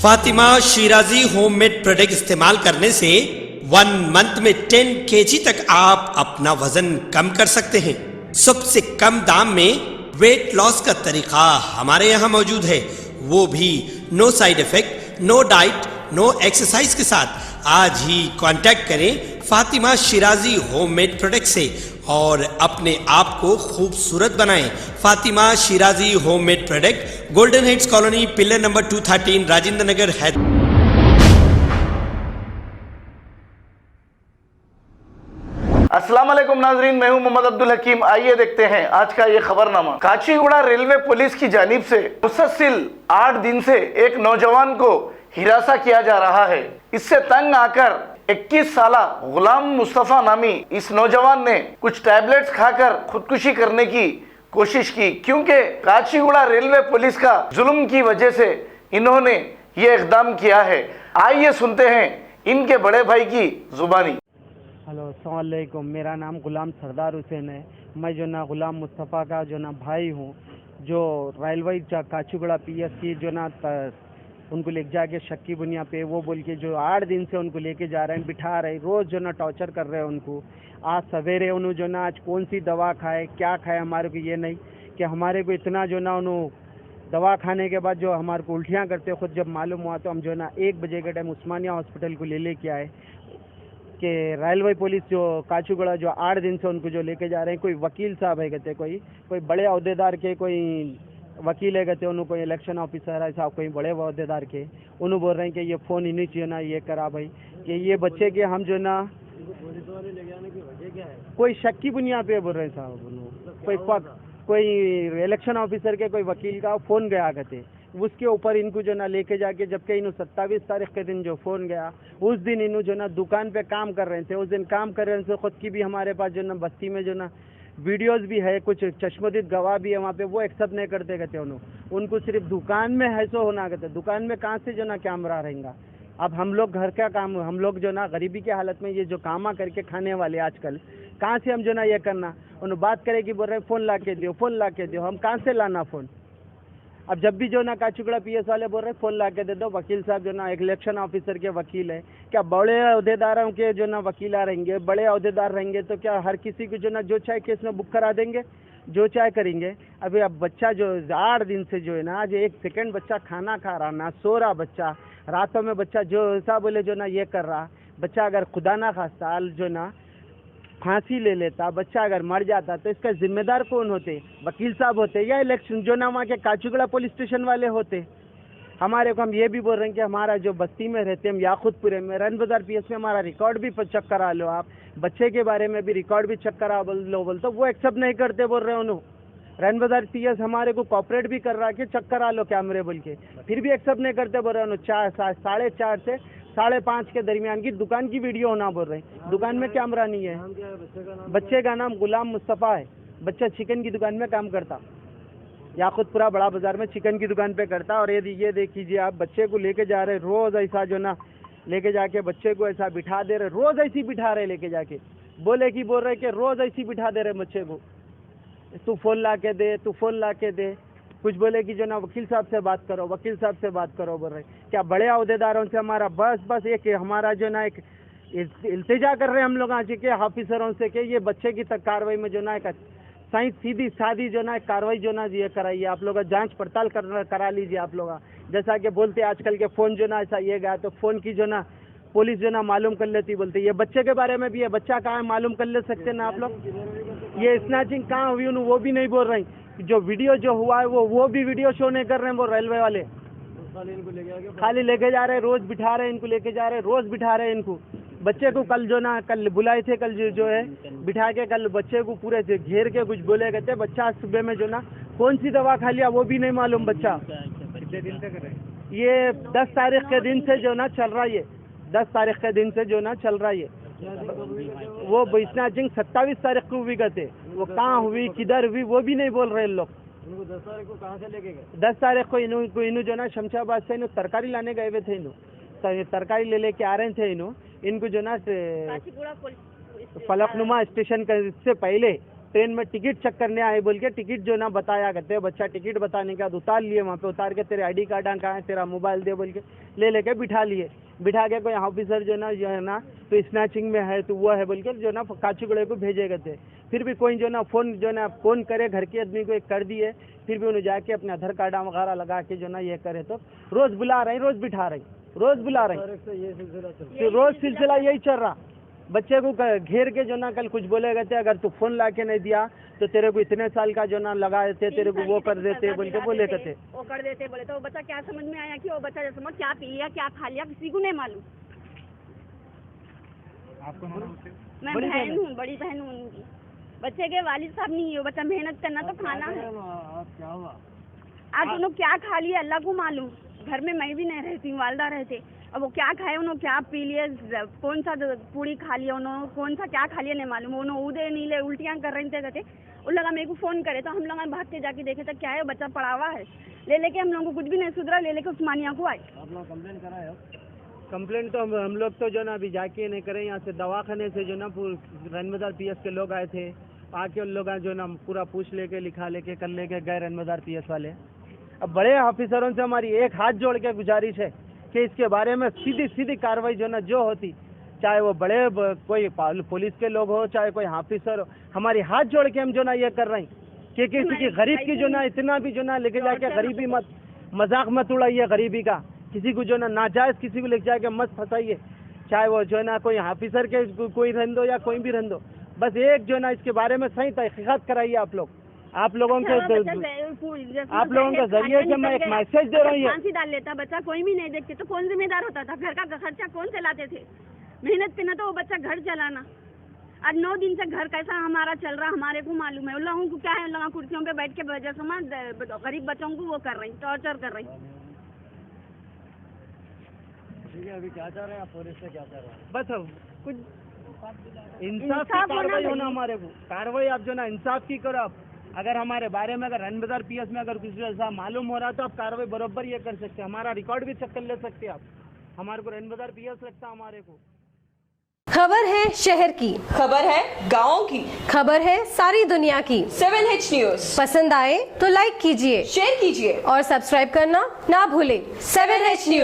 Fatima Shirazi homemade product इस्तेमाल करने से 1 मंथ में 10 kg तक आप अपना वजन कम कर सकते हैं। सबसे कम दाम में वेट लॉस का तरीका हमारे यहाँ मौजूद है, वो भी no side effect, no diet, no exercise के साथ। आज ही कांटेक्ट करें फातिमा शिराजी होममेड प्रोडक्ट से और अपने आप को खूबसूरत बनाएं। Fatima Shirazi homemade product, golden heads colony, pillar number 213, Rajendra Nagar, Hyderabad. अस्सलाम वालेकुम नाजरीन, मैं हूं मोहम्मद अब्दुल हकीम। आइए देखते हैं आज का ये खबरनामा। काचीगुड़ा रेलवे पुलिस की जानिब से मुसलसल 8 दिन से एक नौजवान को हिरासा किया जा रहा है। इससे तंग आकर 21 साला गुलाम मुस्तफा नामी इस नौजवान ने कुछ टैबलेट्स खाकर खुदकुशी करने की कोशिश की, क्योंकि काचीगुड़ा रेलवे पुलिस का जुल्म की वजह से इन्होंने ये इकदाम किया है। आइए सुनते हैं इनके बड़े भाई की जुबानी। हेलो, अस्सलाम वालेकुम। मेरा नाम गुलाम सरदार हुसैन है। मैं जो ना गुलाम मुस्तफ़ा का जो ना भाई हूँ, जो रेलवे काचीगुड़ा पीएस की जो ना उनको ले जाके शक्की बुनिया पे वो बोल के जो 8 दिन से उनको लेके जा रहे हैं, बिठा रहे, रोज़ जो ना टॉर्चर कर रहे हैं उनको। आज सवेरे उन्होंने जो ना आज कौन सी दवा खाए, क्या खाए, हमारे को ये नहीं कि हमारे को इतना जो ना उन्होंने दवा खाने के बाद जो हमारे को उल्टियाँ करते खुद जब मालूम हुआ तो हम जो ना 1 बजे के टाइम उस्मानिया हॉस्पिटल को लेके आए कि रेलवे पुलिस जो काचीगुड़ा जो 8 दिन से उनको जो लेके जा रहे हैं, कोई वकील साहब है कहते, कोई बड़े अहदेदार के कोई वकील है कहते, उन्होंने कोई इलेक्शन ऑफिसर है साहब, कोई बड़े अहदेदार के, उन्होंने बोल रहे हैं कि ये फ़ोन इन्हीं चाहिए ना, ये करा भाई कि ये बच्चे के हम जो ना कोई शक्की बुनिया पे बोल रहे हैं साहब, कोई इलेक्शन ऑफिसर के कोई वकील का फ़ोन गया कहते, उसके ऊपर इनको जो ना लेके जाके, जबकि इन्हों 27 तारीख के दिन जो फ़ोन गया उस दिन इन्हों जो ना दुकान पे काम कर रहे थे, उस दिन काम कर रहे थे खुद की भी हमारे पास जो ना बस्ती में जो ना वीडियोस भी है, कुछ चश्मदीद गवाह भी है वहाँ पे, वो एक्सेप्ट नहीं करते कहते उनको सिर्फ दुकान में है सो होना कहते, दुकान में कहाँ से जो ना कैमरा रहेगा। अब हम लोग घर का काम, हम लोग जो ना गरीबी की हालत में ये जो कामा करके खाने वाले आजकल, कहाँ से हम जो ना ये करना, उन्हें बात करे कि बोल रहे फ़ोन ला के दो, फ़ोन ला के दो, हम कहाँ से लाना फ़ोन। अब जब भी जो ना काचीगुड़ा पीएस वाले बोल रहे फ़ोन ला के दे दो, वकील साहब जो ना इलेक्शन ऑफिसर के वकील है, क्या बड़े अहदेदारों के जो ना वकील रहेंगे, बड़े अहदेदार रहेंगे तो क्या हर किसी को जो ना जो चाहे केस में बुक करा देंगे, जो चाहे करेंगे। अभी अब बच्चा जो 8 दिन से जो है ना, आज 1 सेकंड बच्चा खाना खा रहा ना, सो रहा बच्चा, रातों में बच्चा जो ऐसा बोले जो ना ये कर रहा बच्चा, अगर खुदा ना खास्ता जो ना फांसी ले लेता, बच्चा अगर मर जाता तो इसका जिम्मेदार कौन होते? वकील साहब होते या इलेक्शन जो ना वहाँ के काचीगुड़ा पुलिस स्टेशन वाले होते? हमारे को हम ये भी बोल रहे हैं कि हमारा जो बस्ती में रहते हैं, हम याकूतपुरे में रन बाजार पीएस में हमारा रिकॉर्ड भी चेक करा लो, आप बच्चे के बारे में भी रिकॉर्ड भी चेक करा लो, बोल तो वो एक्सेप्ट नहीं करते, बोल रहे उन्होंने रन बाजार पीएस हमारे को कॉपरेट भी कर रहा है कि चेक करा लो कैमरे बोल के, फिर भी एक्सेप्ट नहीं करते, बोल रहे उन्होंने 4:30 से 5:30 के दरमियान की दुकान की वीडियो होना बोल रहे हैं, दुकान में कैमरा नहीं है। बच्चे का नाम गुलाम मुस्तफ़ा है, बच्चा चिकन की दुकान में काम करता, याकूतपुरा बड़ा बाजार में चिकन की दुकान पे करता। और ये देख लीजिए आप, बच्चे को लेके जा रहे, रोज़ ऐसा जो ना लेके जाके बच्चे को ऐसा बिठा दे रहे, रोज़ ऐसी बिठा रहे लेके जाके, बोल रहे कि रोज़ ऐसी बिठा दे रहे बच्चे को, तू फ़ोन ला के दे, तू फ़ोन ला के दे, कुछ बोले कि जो ना वकील साहब से बात करो, वकील साहब से बात करो, बोल रहे क्या बड़े अहदेदारों से हमारा बस एक हमारा जो ना एक इल्तिजा कर रहे हैं हम लोग आज के ऑफिसरों से कि ये बच्चे की तक कार्रवाई में जो ना एक सही सीधी सादी जो ना कार्रवाई जो ना ये कराइए, आप लोग जांच पड़ताल करा लीजिए आप लोग। जैसा कि बोलते आजकल के फ़ोन जो ना ऐसा ये गया तो फ़ोन की जो ना पुलिस जो ना मालूम कर लेती, बोलते ये बच्चे के बारे में भी है, बच्चा कहाँ है मालूम कर ले सकते ना आप लोग। ये स्नैचिंग कहाँ हुई वो भी नहीं बोल रहे, जो वीडियो जो हुआ है वो भी वीडियो शो नहीं कर रहे हैं, वो रेलवे वाले खाली लेके जा रहे हैं, रोज़ बिठा रहे हैं इनको, लेके जा रहे हैं, रोज़ बिठा रहे हैं इनको। बच्चे को कल जो ना कल बुलाए थे, कल जो है बिठा के कल बच्चे को पूरे घेर के कुछ बोले कहते, बच्चा सुबह में जो ना कौन सी दवा खा लिया वो भी नहीं मालूम बच्चा। ये 10 तारीख के दिन से जो ना चल रहा है, ये 10 तारीख के दिन से जो ना चल रहा है, वो स्नैचिंग 27 तारीख को हुई कहते, वो कहाँ हुई किधर हुई वो भी नहीं बोल रहे लोग। 10 तारीख को कहाँ से लेके गए? 10 तारीख को इन्हों जो ना शमशाबाद से इन्हों तरकारी लाने गए हुए थे, इन्हों तरकारी लेके आ रहे थे, इनको जो ना फलकनुमा स्टेशन का इससे पहले ट्रेन में टिकट चेक करने आए बोल के टिकट जो ना बताया करते हैं, बच्चा टिकट बताने के बाद उतार लिए, वहाँ पे उतार के तेरे आईडी कार्ड कहाँ है, तेरा मोबाइल दे बोल के ले लेके बिठा लिए, बिठा के कोई ऑफिसर जो है ना तो स्नैचिंग में है तो वो है बोल के जो ना काचीगुड़ा को भेजे गए थे। फिर भी कोई जो ना फ़ोन करे घर के आदमी को एक कर दिए, फिर भी उन्हें जाके अपने आधार कार्ड वगैरह लगा के जो ना ये करे, तो रोज़ बुला रहे, रोज़ बिठा रही, रोज़ बुला रही, तो रोज़ सिलसिला यही चल रहा। बच्चे को घेर के जो ना कल कुछ बोले गए थे, अगर तू फ़ोन ला के नहीं दिया तो तेरे को इतने साल का जो ना लगा देते, तेरे को वो कर देते बोल के बोले कहते, वो कर देते बोले। तो वो बच्चा क्या समझ में आया कि वो बच्चा जैसे समझ क्या पी लिया क्या खा लिया किसी को नहीं मालूम। मैं बहन हूँ, बड़ी बहन हूँ उनकी। बच्चे के वालिद साहब नहीं है, वो बच्चा मेहनत करना तो खाना है। आज उन्होंने क्या खा लिया अल्लाह को मालूम। घर में मैं भी नहीं रहती, वालदा रहते। अब वो क्या खाए, उन्होंने क्या पी लिए, कौन सा पूड़ी खा लिया उन्होंने, कौन सा क्या खा लिया नहीं मालूम। उन्होंने ऊदे नीले उल्टियाँ कर रहे थे कहते। उन लगा मेरे को फ़ोन करे तो हम लोग भाग के जाके देखे तो क्या है, बच्चा पड़ा हुआ है। ले लेके हम लोगों को कुछ भी नहीं सुधरा, ले लेके उस्मानिया को आए। कंप्लेंट तो हम लोग तो जो ना अभी जाके नहीं करें, यहाँ से दवाखाने से जो ना रनमदार पीएस के लोग आए थे, आके उन लोग जो ना पूरा पूछ लेके लिखा लेके कर लेके गए रनमदार पीएस वाले। अब बड़े ऑफिसरों से हमारी एक हाथ जोड़ के गुजारिश है कि इसके बारे में सीधी सीधी कार्रवाई जो ना जो होती, चाहे वो बड़े कोई पुलिस के लोग हो, चाहे कोई ऑफिसर हो, हमारी हाथ जोड़ के हम जो ना ये कर रहे हैं कि किसी की गरीब की जो ना इतना भी जो ना लेके जाके गरीबी मत मजाक मत उड़ाइए, गरीबी का किसी को जो ना नाजायज किसी को लेके जाके मत फंसाइए, चाहे वो जो ना कोई ऑफिसर के कोई रहन दो या कोई भी रहन दो। बस एक जो ना इसके बारे में सही तहकीकात कराइए आप लोग। आप लोगों के जरिए से मैं एक मैसेज दे रहा हूँ। फांसी डाल लेता बच्चा, कोई भी नहीं देखते तो कौन जिम्मेदार होता था? घर का खर्चा कौन चलाते थे? मेहनत करना तो वो बच्चा घर चलाना। आज 9 दिन से घर कैसा हमारा चल रहा हमारे को मालूम है। उन लोगों को क्या है, उन लोगों कुर्सियों पे बैठ के वजह से गरीब बच्चों को वो कर रही, टॉर्चर कर रही। ठीक है, अभी क्या चाह रहे हैं आप? पुलिस से क्या चाह रहे हैं? बस कुछ इंसाफ की कार्रवाई होना हमारे को, कार्रवाई आप जो ना इंसाफ की करो। आप अगर हमारे बारे में अगर रनबाजार पीएस में अगर कुछ ऐसा मालूम हो रहा तो आप कार्रवाई बरोबर ये कर सकते हैं, हमारा रिकॉर्ड भी चेक कर ले सकते हैं आप। हमारे को रनबाजार पीएस लगता हमारे को। खबर है शहर की, खबर है गाँव की, खबर है सारी दुनिया की। 7H न्यूज पसंद आए तो लाइक कीजिए, शेयर कीजिए और सब्सक्राइब करना ना भूलें। 7H news.